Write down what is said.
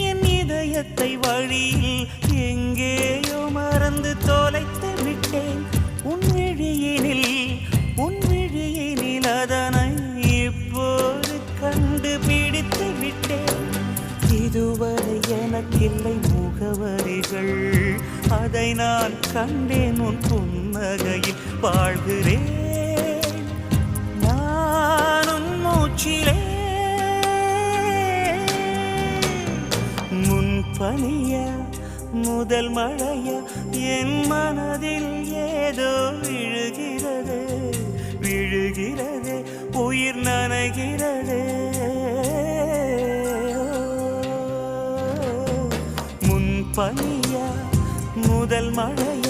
என் இதயத்தை வழியில் எங்கேயோ மறந்து தொலைத்து விட்டேன். உன் விழியினில் அதனை இப்போது கண்டுபிடித்து விட்டேன். இதுவரை எனக்கில்லை முகவரிகள், அதை நான் கண்டேன் உன் புன்னகையில். வாழ்கிறேன் நான் உன் மூச்சிலே. முன்பனிய முதல் மழைய என் மனதில் ஏதோ விழுகிறது, உயிர் நனைகிறது. முன்பனிய முதல் மழைய